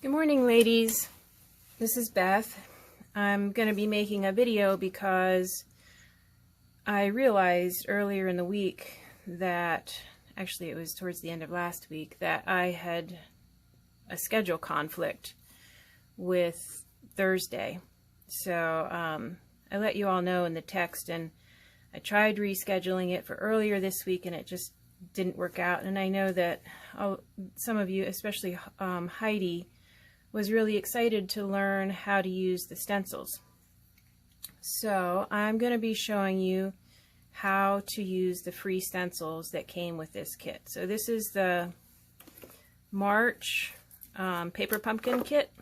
Good morning, ladies. This is Beth. I'm going to be making a video because I realized earlier in the week that, actually it was towards the end of last week, that I had a schedule conflict with Thursday. So I let you all know in the text, and I tried rescheduling it for earlier this week and it just didn't work out. And I know that some of you, especially Heidi, was really excited to learn how to use the stencils. So I'm going to be showing you how to use the free stencils that came with this kit. So this is the March Paper Pumpkin kit.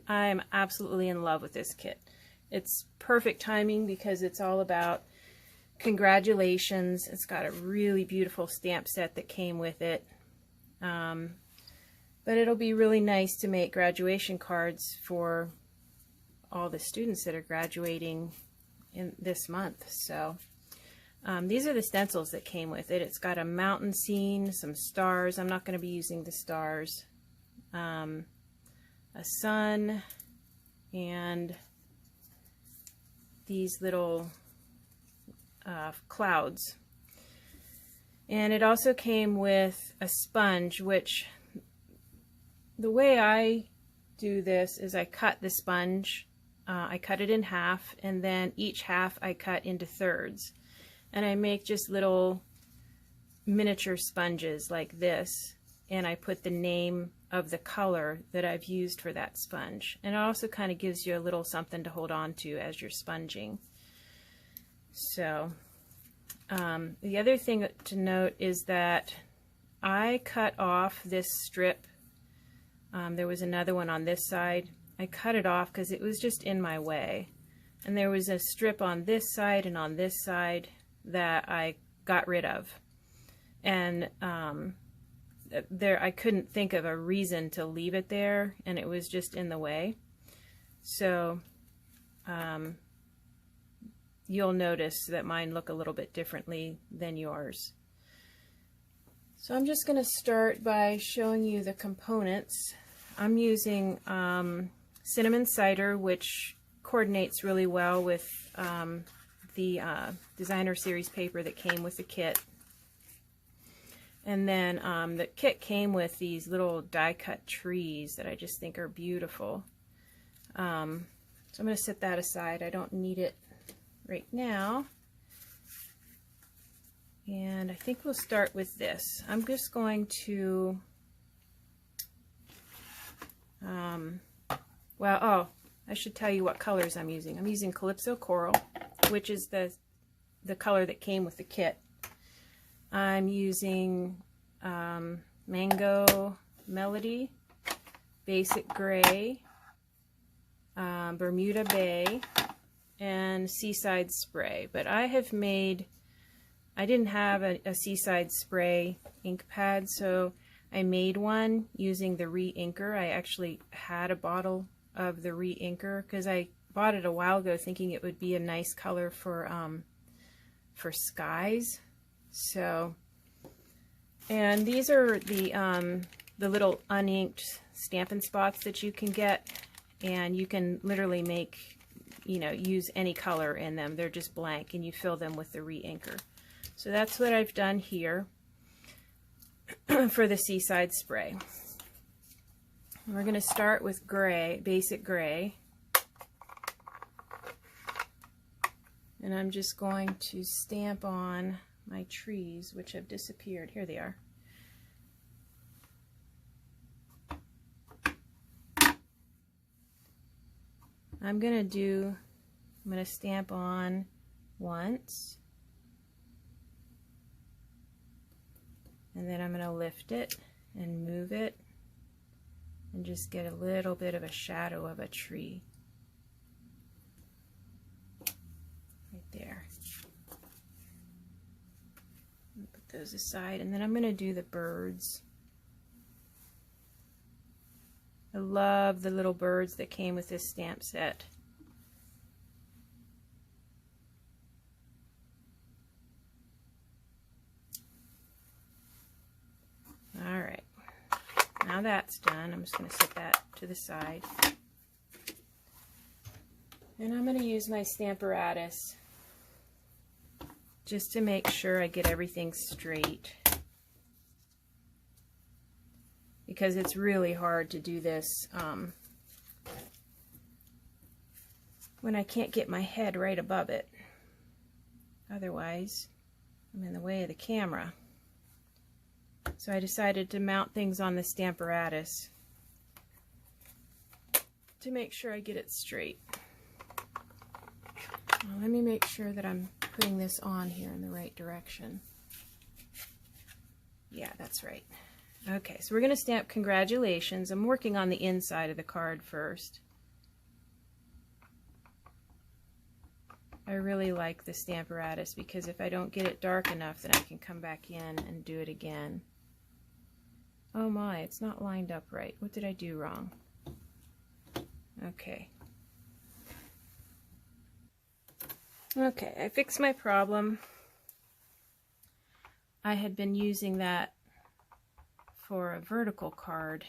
I'm absolutely in love with this kit. It's perfect timing because it's all about congratulations. It's got a really beautiful stamp set that came with it. But it'll be really nice to make graduation cards for all the students that are graduating in this month. So these are the stencils that came with it. It's got a mountain scene, some stars. I'm not going to be using the stars. A sun, and these little clouds. And it also came with a sponge, which the way I do this is I cut the sponge, I cut it in half, and then each half I cut into thirds. And I make just little miniature sponges like this, and I put the name of the color that I've used for that sponge. And it also kind of gives you a little something to hold on to as you're sponging. So the other thing to note is that I cut off this strip. There was another one on this side. I cut it off because it was just in my way. And there was a strip on this side and on this side that I got rid of. And I couldn't think of a reason to leave it there, and it was just in the way. So you'll notice that mine look a little bit differently than yours. So I'm just going to start by showing you the components. I'm using cinnamon cider, which coordinates really well with the designer series paper that came with the kit. And then the kit came with these little die-cut trees that I just think are beautiful. So I'm going to set that aside. I don't need it right now. And I think we'll start with this. I'm just going to, I should tell you what colors I'm using. I'm using Calypso Coral, which is the color that came with the kit. I'm using Mango Melody, Basic Gray, Bermuda Bay, and Seaside Spray. But I didn't have a Seaside Spray ink pad, so I made one using the re-inker. I actually had a bottle of the re-inker because I bought it a while ago thinking it would be a nice color for skies. So, and these are the little uninked Stampin' Spots that you can get, and you can literally make, use any color in them. They're just blank, and you fill them with the re-inker. So that's what I've done here for the Seaside Spray. We're going to start with gray, basic gray. And I'm just going to stamp on my trees, which have disappeared. Here they are. I'm going to stamp on once. And then I'm going to lift it and move it and just get a little bit of a shadow of a tree. Right there. Put those aside, and then I'm going to do the birds. I love the little birds that came with this stamp set. now that's done, I'm just going to set that to the side. And I'm going to use my Stamparatus just to make sure I get everything straight. Because it's really hard to do this when I can't get my head right above it. Otherwise, I'm in the way of the camera. So I decided to mount things on the Stamparatus to make sure I get it straight. Now, let me make sure that I'm putting this on here in the right direction. Yeah, that's right. Okay, so we're going to stamp congratulations. I'm working on the inside of the card first. I really like the Stamparatus because if I don't get it dark enough, then I can come back in and do it again. Oh my, it's not lined up right. What did I do wrong? Okay. Okay, I fixed my problem. I had been using that for a vertical card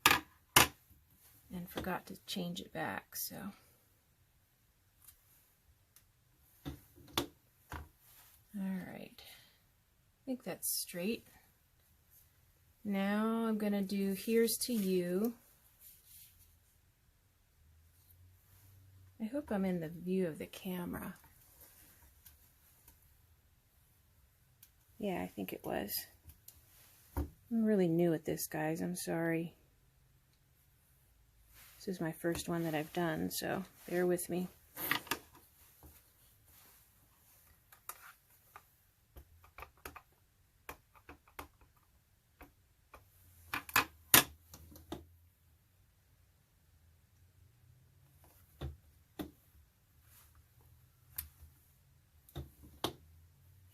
and forgot to change it back, so. Alright, I think that's straight. Now I'm going to do Here's to You. I hope I'm in the view of the camera. Yeah, I think it was. I'm really new at this, guys. I'm sorry. This is my first one that I've done, so bear with me.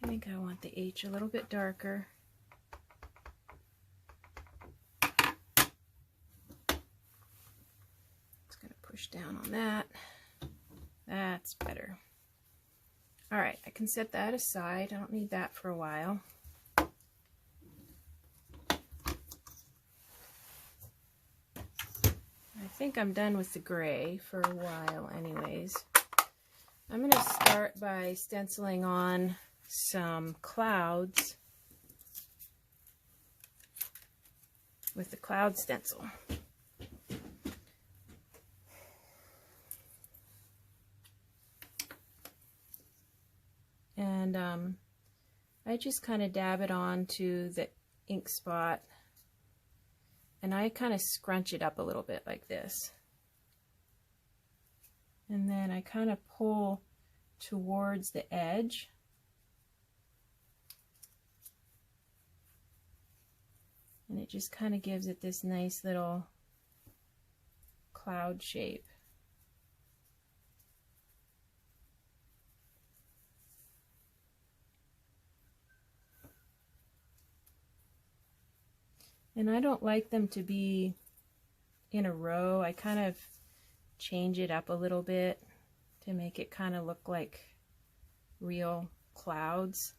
I think I want the H a little bit darker. Just going to push down on that. That's better. Alright, I can set that aside. I don't need that for a while. I think I'm done with the gray for a while anyways. I'm going to start by stenciling on some clouds with the cloud stencil. And I just kind of dab it onto the ink spot and I kind of scrunch it up a little bit like this. And then I kind of pull towards the edge. And it just kind of gives it this nice little cloud shape. And I don't like them to be in a row. I kind of change it up a little bit to make it kind of look like real clouds.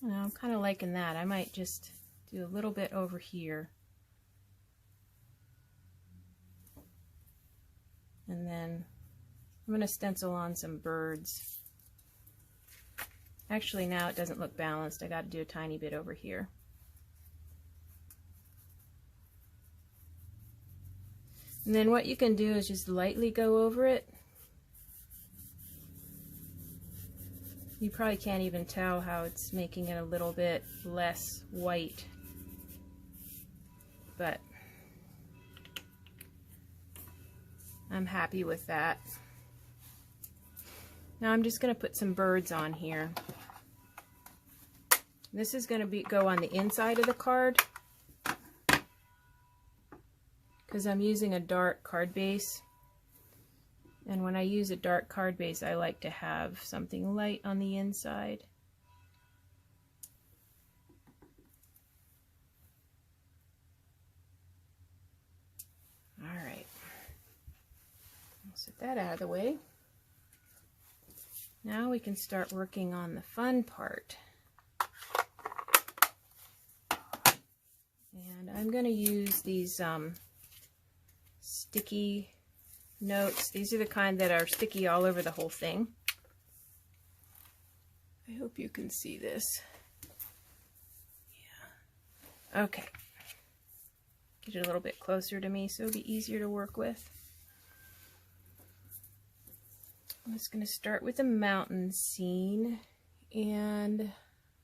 Now, I'm kind of liking that. I might just do a little bit over here. And then I'm going to stencil on some birds. Actually, now it doesn't look balanced. I got to do a tiny bit over here. And then what you can do is just lightly go over it. You probably can't even tell how it's making it a little bit less white, but I'm happy with that. Now I'm just going to put some birds on here. This is going to go on the inside of the card because I'm using a dark card base, And when I use a dark card base, I like to have something light on the inside. All right, I'll set that out of the way. Now we can start working on the fun part. And I'm going to use these sticky notes. These are the kind that are sticky all over the whole thing. I hope you can see this. Yeah. Okay. Get it a little bit closer to me so it'll be easier to work with. I'm just going to start with a mountain scene, and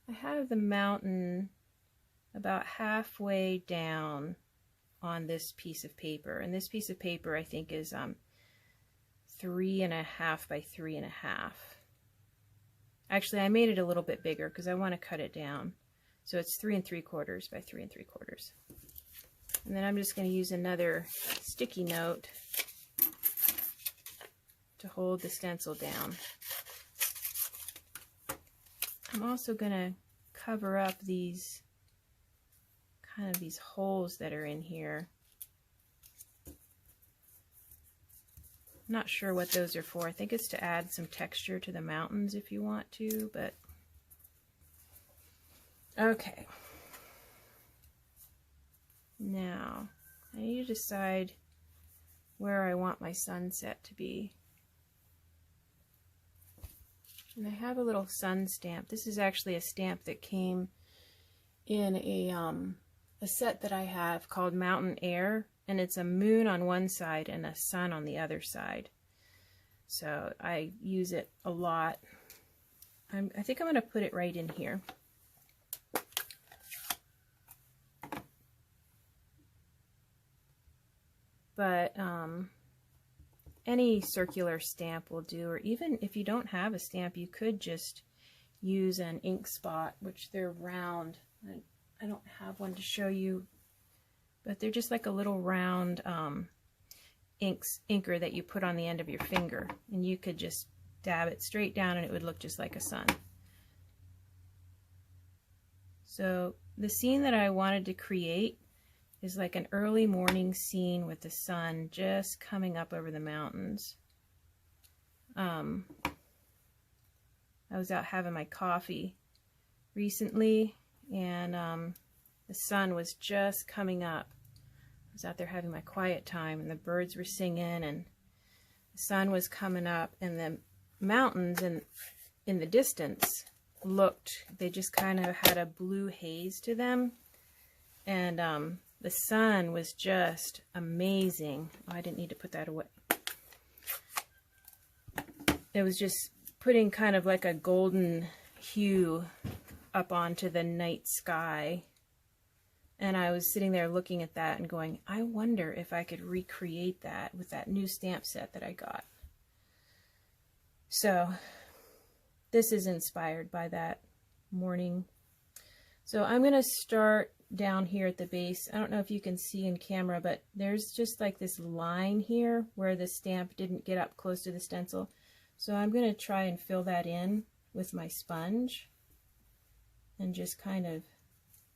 I have the mountain about halfway down on this piece of paper, and this piece of paper I think is 3.5 by 3.5. Actually, I made it a little bit bigger because I want to cut it down, so it's 3 3/4 by 3 3/4. And then I'm just going to use another sticky note to hold the stencil down. I'm also going to cover up these these holes that are in here. I'm not sure what those are for. I think it's to add some texture to the mountains if you want to, but okay. Now, I need to decide where I want my sunset to be. And I have a little sun stamp. This is actually a stamp that came in a set that I have called Mountain Air, and it's a moon on one side and a sun on the other side. So I use it a lot. I think I'm going to put it right in here. But any circular stamp will do, or even if you don't have a stamp, you could just use an ink spot, which they're round. I don't have one to show you, but they're just like a little round inker that you put on the end of your finger, and you could just dab it straight down and it would look just like a sun. So the scene that I wanted to create is like an early morning scene with the sun just coming up over the mountains. I was out having my coffee recently, and the sun was just coming up. I was out there having my quiet time, and the birds were singing, and the sun was coming up, and the mountains in the distance they just kind of had a blue haze to them, and the sun was just amazing. Oh, I didn't need to put that away. It was just putting kind of like a golden hue up onto the night sky. And I was sitting there looking at that and going, I wonder if I could recreate that with that new stamp set that I got. So this is inspired by that morning. So I'm going to start down here at the base. I don't know if you can see in camera, but there's just like this line here where the stamp didn't get up close to the stencil. So I'm going to try and fill that in with my sponge and just kind of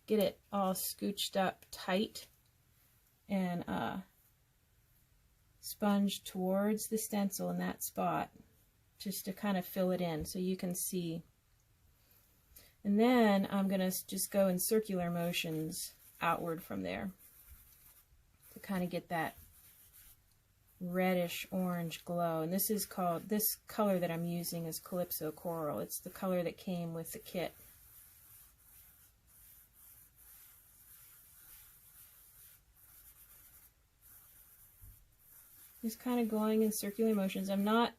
get it all scooched up tight and sponge towards the stencil in that spot just to kind of fill it in so you can see. And then I'm going to just go in circular motions outward from there to kind of get that reddish orange glow. And this color that I'm using is Calypso Coral. It's the color that came with the kit. Just kind of going in circular motions. I'm not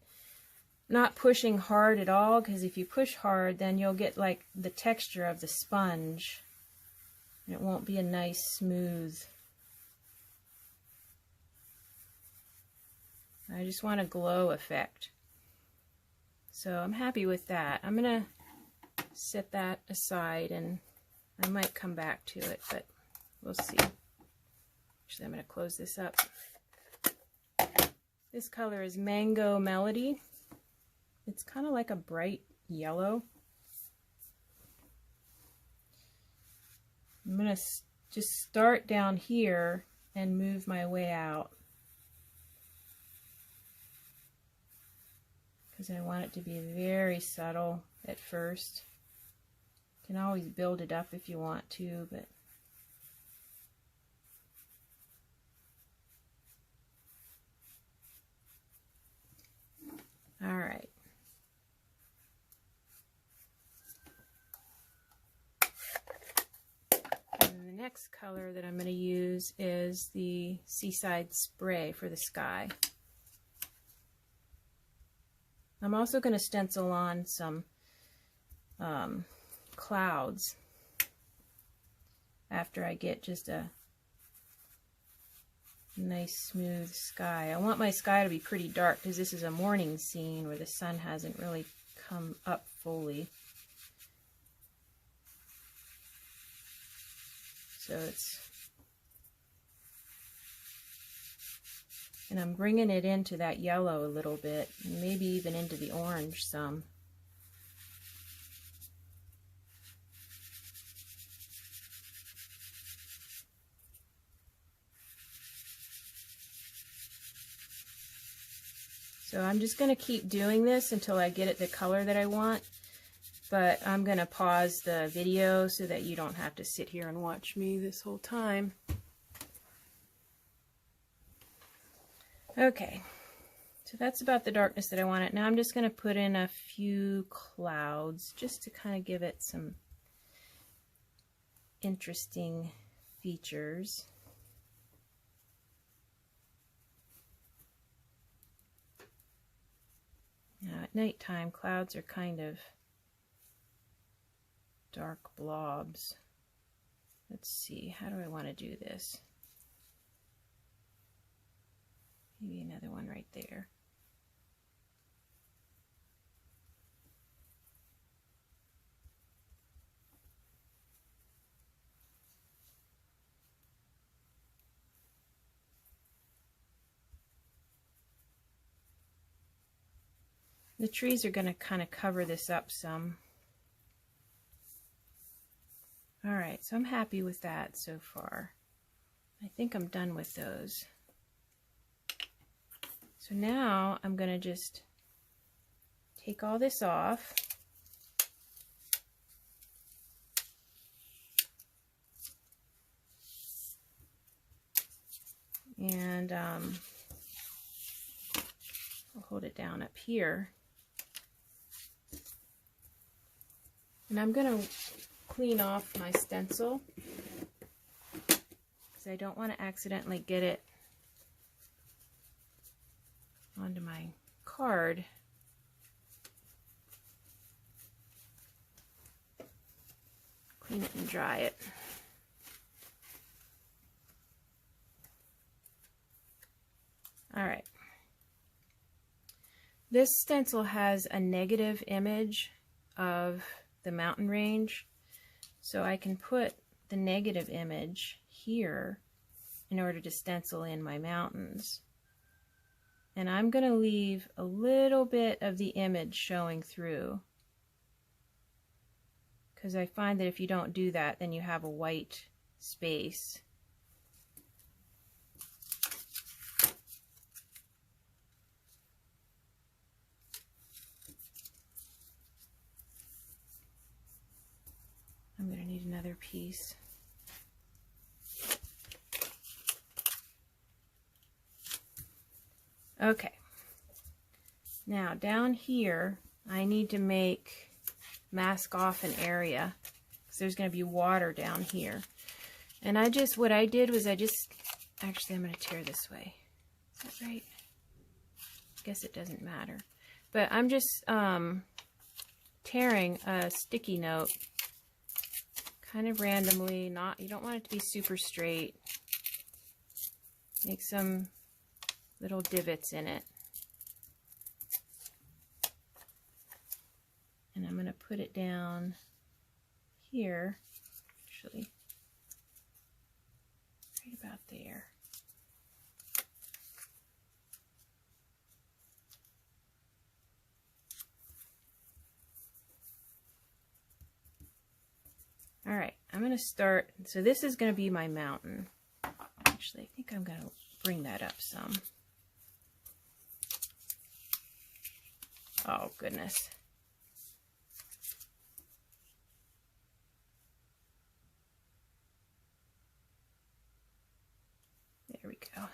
pushing hard at all, because if you push hard, then you'll get like the texture of the sponge, and it won't be a nice smooth. I just want a glow effect. So I'm happy with that. I'm gonna set that aside, and I might come back to it, but we'll see. Actually, I'm gonna close this up. This color is Mango Melody. It's kind of like a bright yellow. I'm going to just start down here and move my way out, because I want it to be very subtle at first. You can always build it up if you want to, but all right. And the next color that I'm going to use is the Seaside Spray for the sky. I'm also going to stencil on some clouds after I get just a nice smooth sky. I want my sky to be pretty dark because this is a morning scene where the sun hasn't really come up fully. So and I'm bringing it into that yellow a little bit, maybe even into the orange some. So I'm just going to keep doing this until I get it the color that I want, but I'm going to pause the video so that you don't have to sit here and watch me this whole time. Okay, so that's about the darkness that I wanted. Now I'm just going to put in a few clouds just to kind of give it some interesting features. Now at nighttime, clouds are kind of dark blobs. Let's see, how do I want to do this? Maybe another one right there. The trees are going to kind of cover this up some. Alright, so I'm happy with that so far. I think I'm done with those. So now I'm going to just take all this off. And I'll hold it down up here. And I'm going to clean off my stencil because I don't want to accidentally get it onto my card. Clean it and dry it. All right. This stencil has a negative image of the mountain range, so I can put the negative image here in order to stencil in my mountains. And I'm going to leave a little bit of the image showing through, because I find that if you don't do that, then you have a white space. I'm going to need another piece. Okay. Now down here, I need to mask off an area because there's going to be water down here. And what I did was actually I'm going to tear this way. Is that right? I guess it doesn't matter. But I'm just tearing a sticky note kind of randomly. You don't want it to be super straight. Make some little divots in it. And I'm going to put it down here, actually, right about there. going to start, so this is going to be my mountain. Actually, I think I'm going to bring that up some. Oh, goodness. There we go.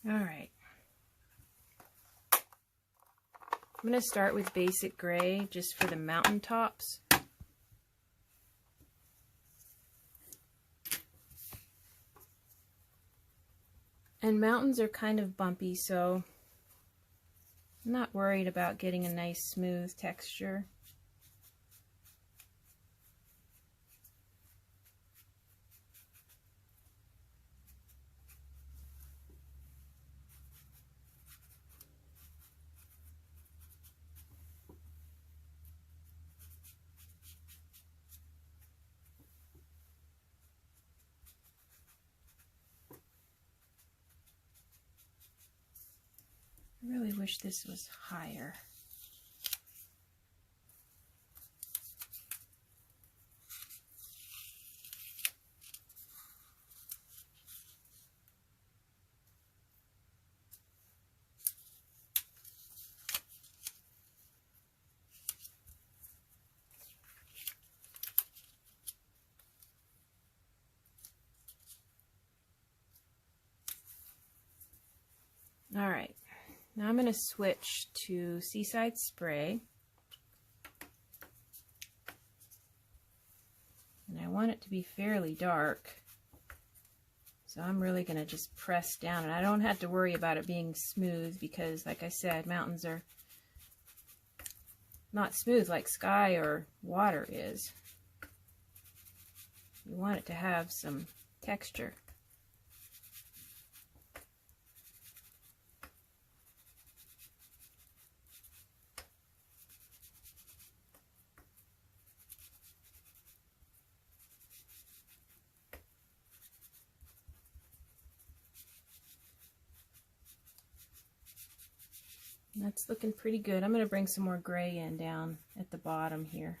All right. I'm going to start with basic gray just for the mountain tops. And mountains are kind of bumpy, so I'm not worried about getting a nice smooth texture. I really wish this was higher. All right. Now I'm going to switch to Seaside Spray. And I want it to be fairly dark. So I'm really going to just press down. And I don't have to worry about it being smooth because, like I said, mountains are not smooth like sky or water is. You want it to have some texture. That's looking pretty good. I'm going to bring some more gray in down at the bottom here.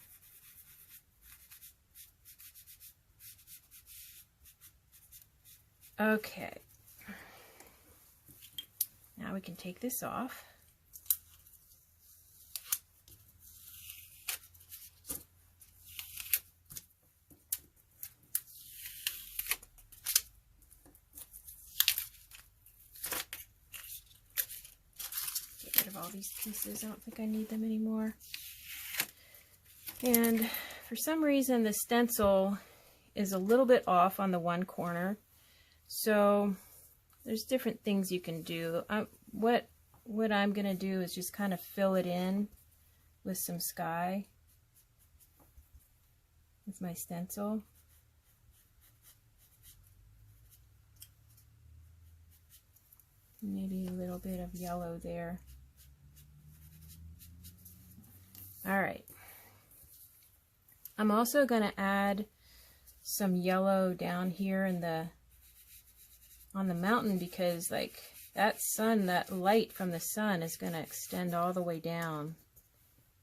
Okay. Now we can take this off. All these pieces. I don't think I need them anymore. And for some reason the stencil is a little bit off on the one corner, so there's different things you can do. What I'm gonna do is just kind of fill it in with some sky with my stencil. Maybe a little bit of yellow there. All right. I'm also going to add some yellow down here in on the mountain because like that light from the sun is going to extend all the way down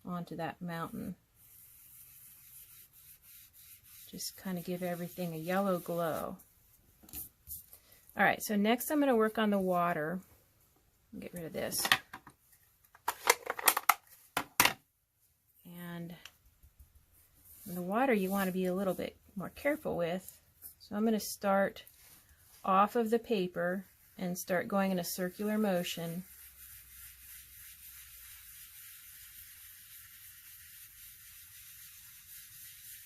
onto that mountain. Just kind of give everything a yellow glow. All right, so next I'm going to work on the water. Get rid of this. And the water you want to be a little bit more careful with. So I'm going to start off of the paper and start going in a circular motion.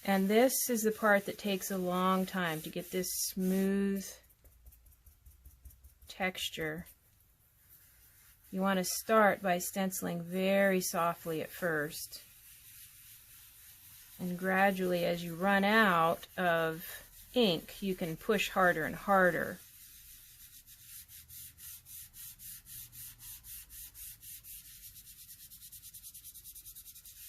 And this is the part that takes a long time to get this smooth texture. You want to start by stenciling very softly at first. And gradually, as you run out of ink, you can push harder and harder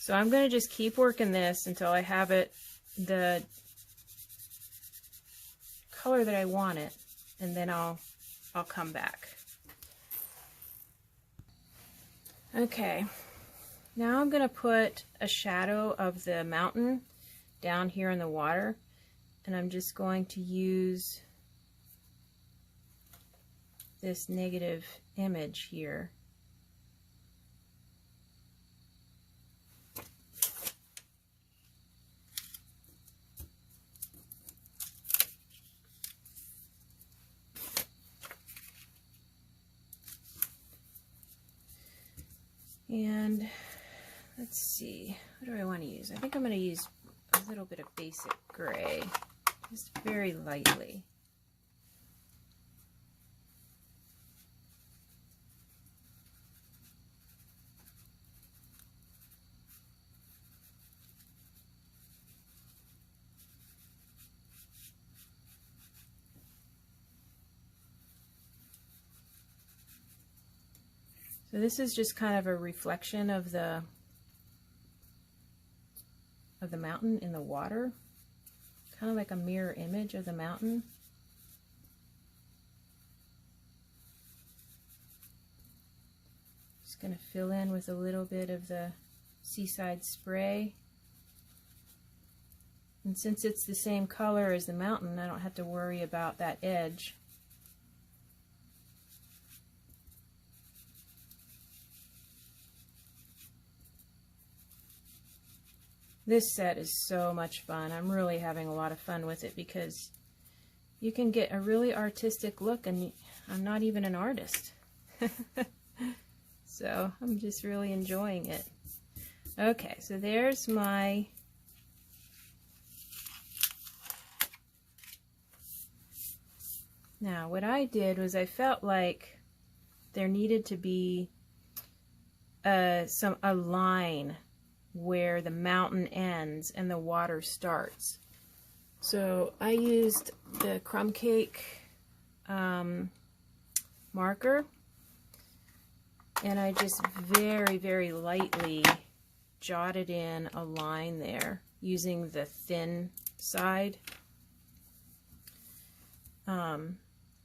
So I'm going to just keep working this until I have it the color that I want it, and then I'll come back. Okay, now I'm going to put a shadow of the mountain down here in the water, and I'm just going to use this negative image here. And let's see, what do I want to use? I think I'm going to use a little bit of basic gray, just very lightly. So this is just kind of a reflection of the mountain in the water, kind of like a mirror image of the mountain. Just going to fill in with a little bit of the seaside spray. And since it's the same color as the mountain, I don't have to worry about that edge. This set is so much fun. I'm really having a lot of fun with it because you can get a really artistic look, and I'm not even an artist. So I'm just really enjoying it. Okay, so there's my now what I did was I felt like there needed to be a line where the mountain ends and the water starts. So I used the crumb cake marker, and I just very, very lightly jotted in a line there using the thin side. And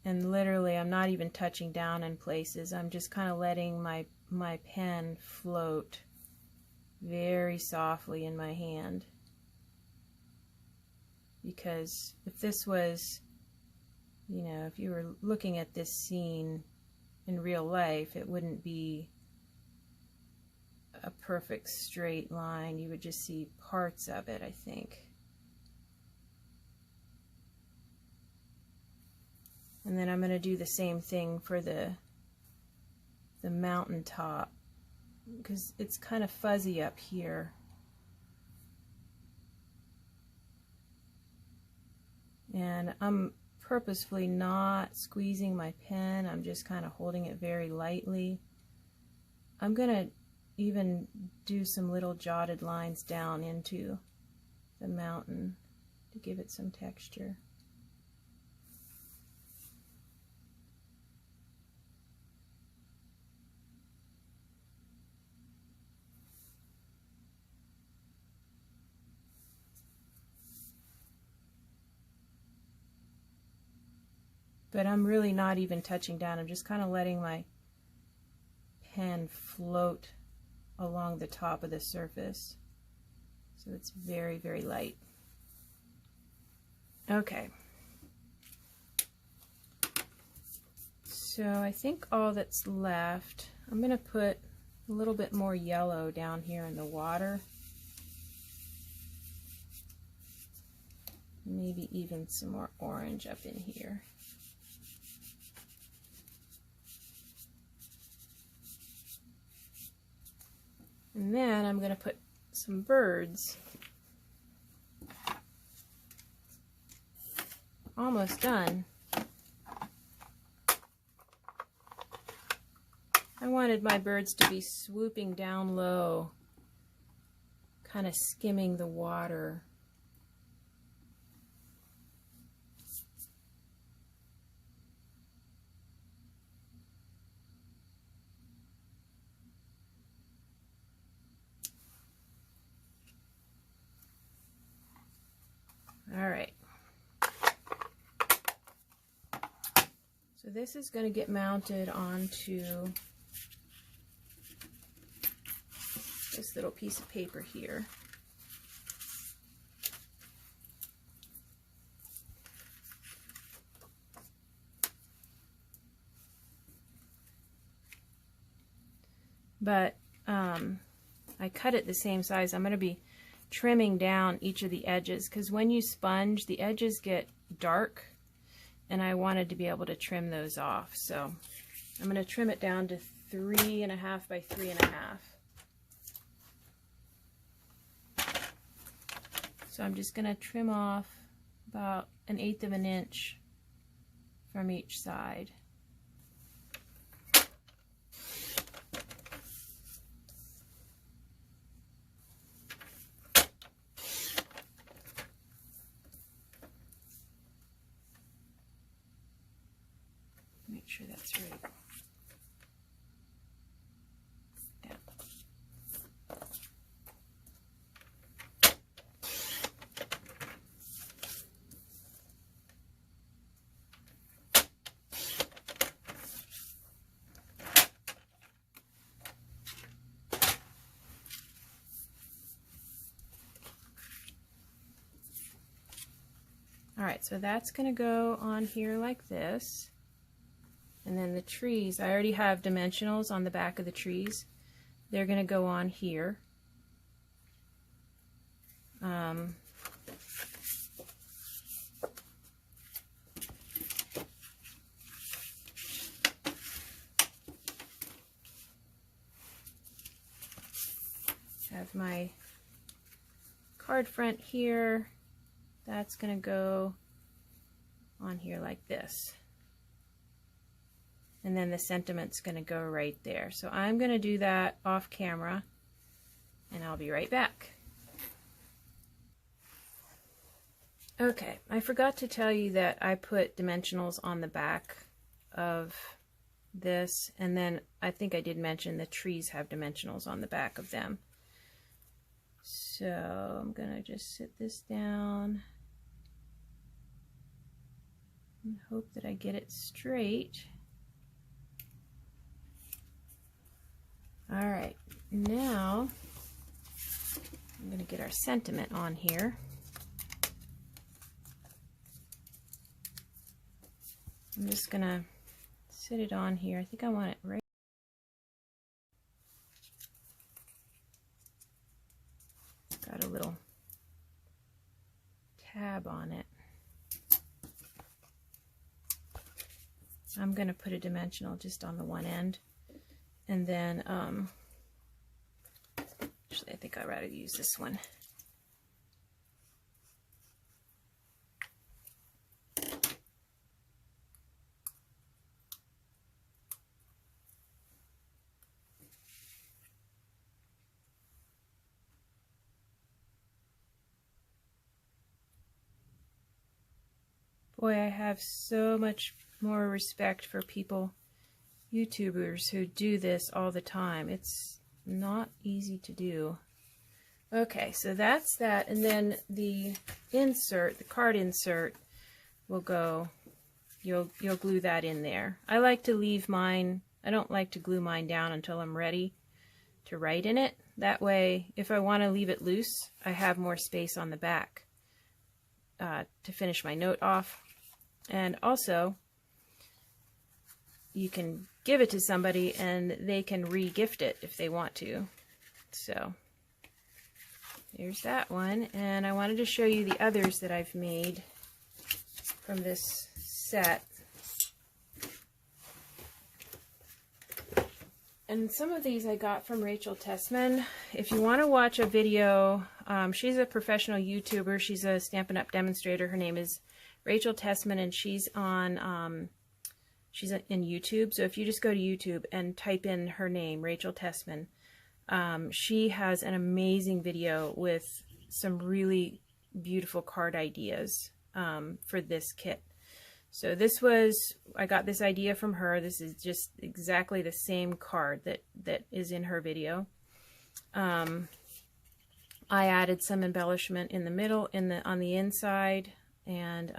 literally I'm not even touching down in places. I'm just kind of letting my pen float very softly in my hand, because if this was, you know, if you were looking at this scene in real life, it wouldn't be a perfect straight line. You would just see parts of it, I think. And then I'm going to do the same thing for the mountaintop, because it's kind of fuzzy up here. And I'm purposefully not squeezing my pen. I'm just kind of holding it very lightly. I'm going to even do some little jotted lines down into the mountain to give it some texture. But I'm really not even touching down. I'm just kind of letting my pen float along the top of the surface. So it's very, very light. Okay. So I think all that's left, I'm going to put a little bit more yellow down here in the water. Maybe even some more orange up in here. And then I'm going to put some birds. Almost done. I wanted my birds to be swooping down low, kind of skimming the water. So this is going to get mounted onto this little piece of paper here. But I cut it the same size. I'm going to be trimming down each of the edges because when you sponge, the edges get dark, and I wanted to be able to trim those off. So I'm going to trim it down to 3.5 by 3.5. So I'm just going to trim off about 1/8 of an inch from each side. Make sure that's right. Yeah. All right, so that's going to go on here like this. And then the trees, I already have dimensionals on the back of the trees. They're going to go on here. Have my card front here. That's going to go on here like this. And then the sentiment's going to go right there. So I'm going to do that off camera, and I'll be right back. Okay, I forgot to tell you that I put dimensionals on the back of this, and then I think I did mention the trees have dimensionals on the back of them. So I'm going to just sit this down and hope that I get it straight. All right, now I'm going to get our sentiment on here. I'm just going to sit it on here. I think I want it right. Got a little tab on it. I'm going to put a dimensional just on the one end. And then, actually, I think I'd rather use this one. Boy, I have so much more respect for people, YouTubers who do this all the time. It's not easy to do. Okay, so that's that, and then the insert, the card insert, will go, you'll glue that in there. I like to leave mine, I don't like to glue mine down until I'm ready to write in it. That way, if I want to leave it loose, I have more space on the back to finish my note off. And also, you can give it to somebody and they can re-gift it if they want to. So here's that one, and I wanted to show you the others that I've made from this set. And some of these I got from Rachel Tessman. If you want to watch a video, she's a professional YouTuber. She's a Stampin' Up! Demonstrator. Her name is Rachel Tessman, and she's on she's in YouTube. So if you just go to YouTube and type in her name, Rachel Tessman, she has an amazing video with some really beautiful card ideas for this kit. So this was, I got this idea from her. This is just exactly the same card that is in her video. I added some embellishment in the middle, on the inside, and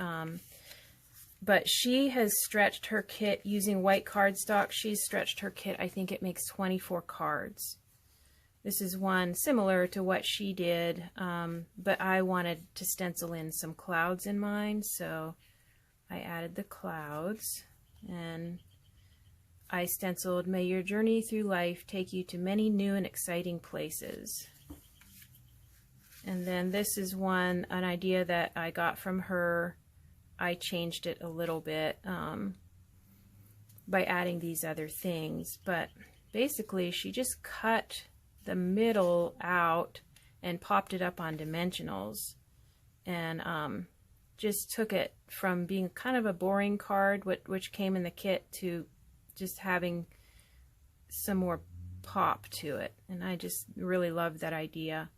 But she has stretched her kit using white cardstock. She's stretched her kit, I think it makes 24 cards. This is one similar to what she did, but I wanted to stencil in some clouds in mine, so I added the clouds, and I stenciled, "May your journey through life take you to many new and exciting places." And then this is an idea that I got from her. I changed it a little bit by adding these other things, but basically she just cut the middle out and popped it up on dimensionals, and just took it from being kind of a boring card, which came in the kit, to just having some more pop to it, and I just really loved that idea.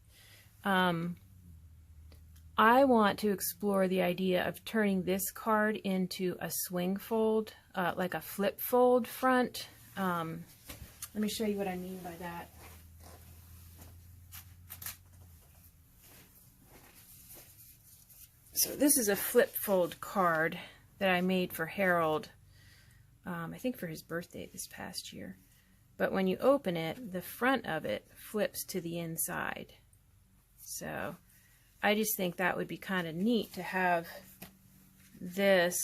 I want to explore the idea of turning this card into a swing fold, like a flip fold front. Let me show you what I mean by that. So this is a flip fold card that I made for Harold, I think for his birthday this past year. But when you open it, the front of it flips to the inside. So I just think that would be kind of neat to have this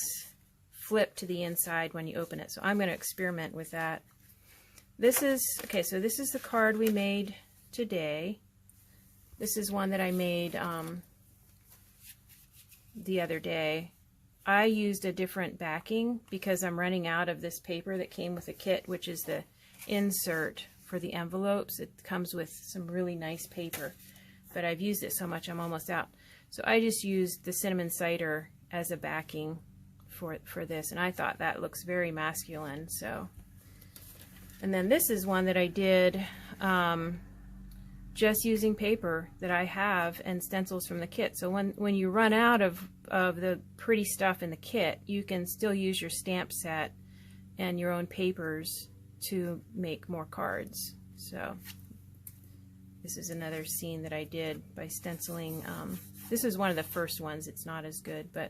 flip to the inside when you open it. So I'm going to experiment with that. This is, okay, so this is the card we made today. This is one that I made the other day. I used a different backing because I'm running out of this paper that came with the kit, which is the insert for the envelopes. It comes with some really nice paper, but I've used it so much I'm almost out. So I just used the cinnamon cider as a backing for this, and I thought that looks very masculine. So, and then this is one that I did just using paper that I have and stencils from the kit. So when you run out of the pretty stuff in the kit, you can still use your stamp set and your own papers to make more cards. So this is another scene that I did by stenciling. This is one of the first ones. It's not as good, but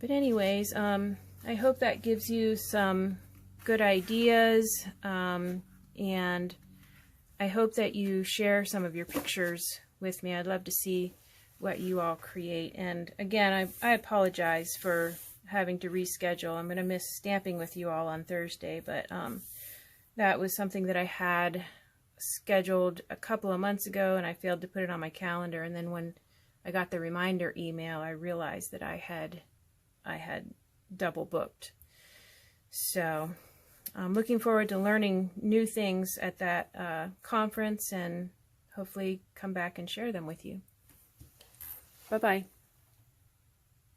anyways, I hope that gives you some good ideas, and I hope that you share some of your pictures with me. I'd love to see what you all create. And again, I apologize for having to reschedule. I'm going to miss stamping with you all on Thursday, but that was something that I had scheduled a couple of months ago, and I failed to put it on my calendar. And then when I got the reminder email, I realized that I had double booked. So I'm looking forward to learning new things at that conference, and hopefully come back and share them with you. Bye-bye.